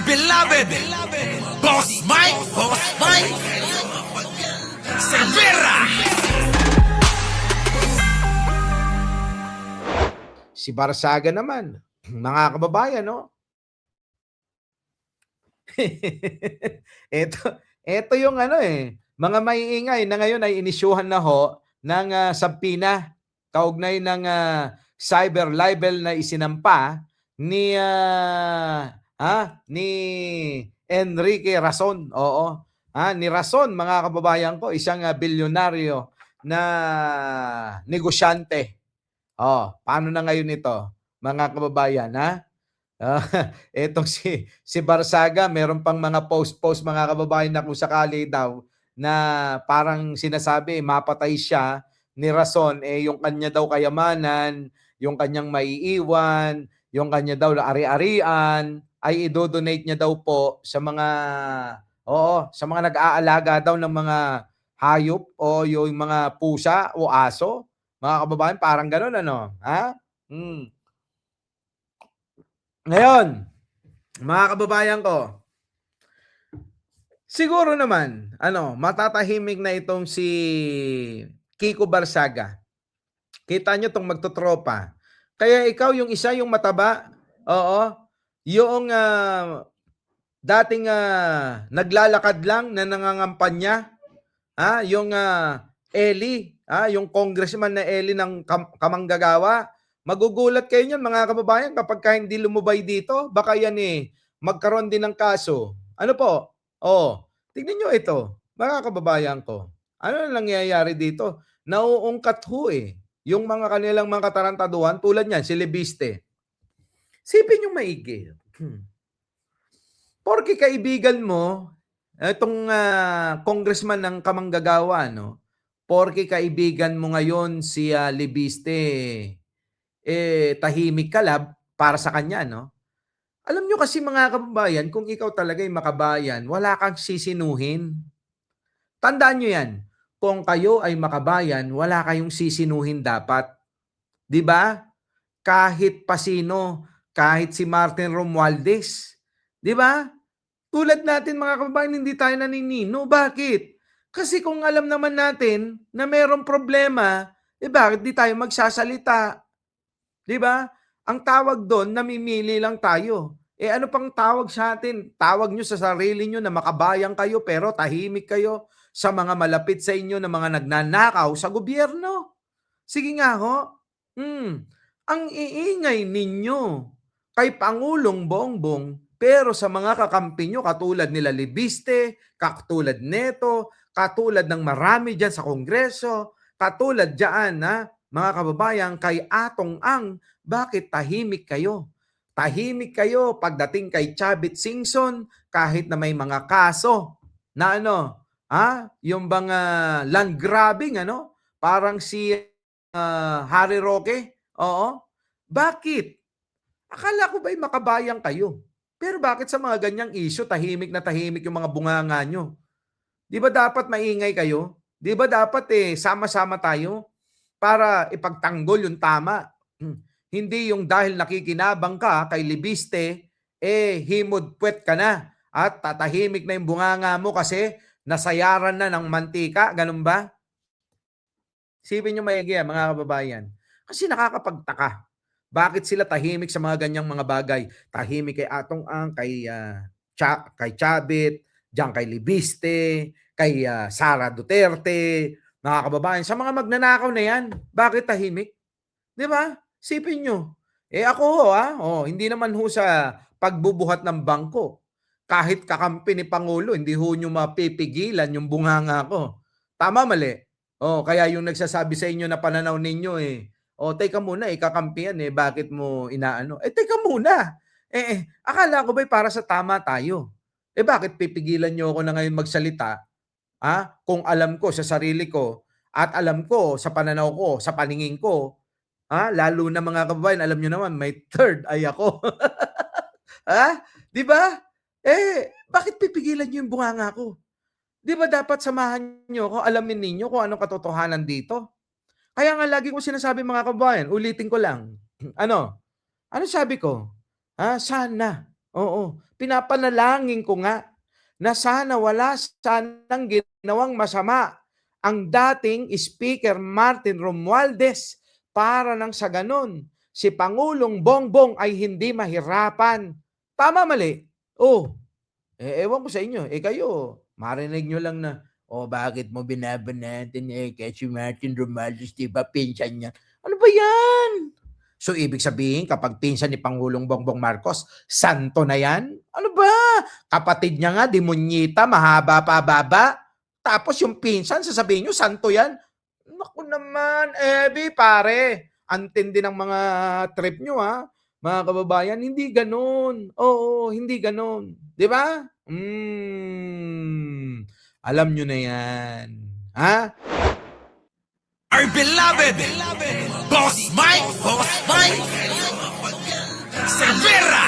beloved Boss Mike Cervera. Si Barsaga naman, mga kababayan, no? ito yung mga maiingay na ngayon ay inisyuhan na ho ng sabpina kaugnay ng cyber libel na isinampa ni Enrique Rason. Oo. Ni Rason, mga kababayan ko, isang bilyonaryo na negosyante. Paano na ngayon ito, mga kababayan, ha? Etong si Barsaga, meron pang mga post mga kababayan na kung sakali daw na parang sinasabi mapatay siya ni Rason, yung kanya daw kayamanan, yung kanyang maiiwan, yung kanya daw ari-arian ay i-donate niya daw po sa sa mga nag-aalaga daw ng mga hayop o yung mga pusa o aso. Mga kababayan, parang gano'n, ano? Ha? Ngayon, mga kababayan ko, siguro naman, matatahimik na itong si Kiko Barsaga. Kita nyo itong magtotropa. Kaya ikaw yung isa, yung mataba, yung dating naglalakad lang na nangangampanya, yung Eli, yung congressman na Eli ng Kamanggagawa. Magugulat kayo niyan, mga kababayan, kapag hindi lumubay dito, baka yan magkaroon din ng kaso. Ano po? Tignan nyo ito, mga kababayan ko. Ano na nangyayari dito? Nauungkat ho yung mga kanilang mga katarantaduhan, tulad niyan, si Lebiste. Sipin yung maigi. Porke kaibigan mo, itong congressman ng Kamanggagawa, no? Porke kaibigan mo ngayon si Lebiste, tahimik ka lab para sa kanya, no? Alam nyo kasi, mga kababayan, kung ikaw talaga ay makabayan, wala kang sisinuhin. Tandaan nyo yan. Kung kayo ay makabayan, wala kayong sisinuhin dapat. 'Di ba? Kahit pa sino, kahit si Martin Romualdez. 'Di ba? Tulad natin, mga kababayan, hindi tayo naninino. Bakit? Kasi kung alam naman natin na mayroong problema, bakit di tayo magsasalita? 'Di ba? Ang tawag doon, namimili lang tayo. Ano pang tawag sa atin? Tawag nyo sa sarili nyo na makabayan kayo pero tahimik kayo sa mga malapit sa inyo na mga nagnanakaw sa gobyerno. Sige nga ho. Ang iingay ninyo kay Pangulong Bongbong, pero sa mga kakampi nyo katulad nila Lebiste, katulad neto, katulad ng marami dyan sa Kongreso, katulad dyan mga kababayan kay Atong Ang, bakit tahimik kayo? Tahimik kayo pagdating kay Chavit Singson kahit na may mga kaso na yung bang land grabbing, parang si Harry Roque. Bakit? Akala ko ba'y makabayan kayo? Pero bakit sa mga ganyang issue, tahimik na tahimik yung mga bunganga nyo? Di ba dapat maingay kayo? Di ba dapat sama-sama tayo para ipagtanggol yung tama? Hindi yung dahil nakikinabang ka kay Lebiste, himod puwet ka na at tatahimik na yung bunganga mo kasi nasayaran na ng mantika. Ganun ba? Sipin nyo maigi, mga kababayan. Kasi nakakapagtaka. Bakit sila tahimik sa mga ganyang mga bagay? Tahimik kay Atong Ang, kay Chavit, diyan kay Lebiste, kay Sara Duterte, mga kababayan. Sa mga magnanakaw na yan, bakit tahimik? Di ba? Sipin nyo. Ako hindi naman ho sa pagbubuhat ng bangko. Kahit kakampi ni Pangulo, hindi ho nyo mapipigilan yung bunganga ko. Tama, mali? Kaya yung nagsasabi sa inyo na pananaw ninyo teka muna, kakampi yan bakit mo inaano? Teka muna. Akala ko ba'y para sa tama tayo? Bakit pipigilan nyo ako na ngayon magsalita? Kung alam ko sa sarili ko at alam ko sa pananaw ko, sa paningin ko, lalo na mga kababayan, alam nyo naman, may third eye ako. Di ba? Bakit pipigilan nyo yung bunganga ko? Di ba dapat samahan nyo ako, alamin ninyo kung anong katotohanan dito? Kaya nga lagi ko sinasabi, mga kababayan, ulitin ko lang. Ano sabi ko? Sana Oo, pinapanalangin ko nga na sana wala sanang ginawang masama ang dating Speaker Martin Romualdez para nang sa ganon si Pangulong Bongbong ay hindi mahirapan. Tama, mali? Oh, ewan ko sa inyo. Kayo, marinig nyo lang na, bakit mo binabanatan kasi Martin Romualdez, di ba pinsan niya? Ano ba yan? So, ibig sabihin, kapag pinsan ni Pangulong Bongbong Marcos, santo na yan? Ano ba? Kapatid niya nga, demonyita, mahaba pa baba. Tapos yung pinsan, sasabihin nyo, santo yan? Naku naman, pare. Antindi ng mga trip nyo, ha? Mga kababayan, hindi ganun. Oo, hindi ganun. Di ba? Alam nyo na yan. Ha? Our beloved Boss Mike Cervera.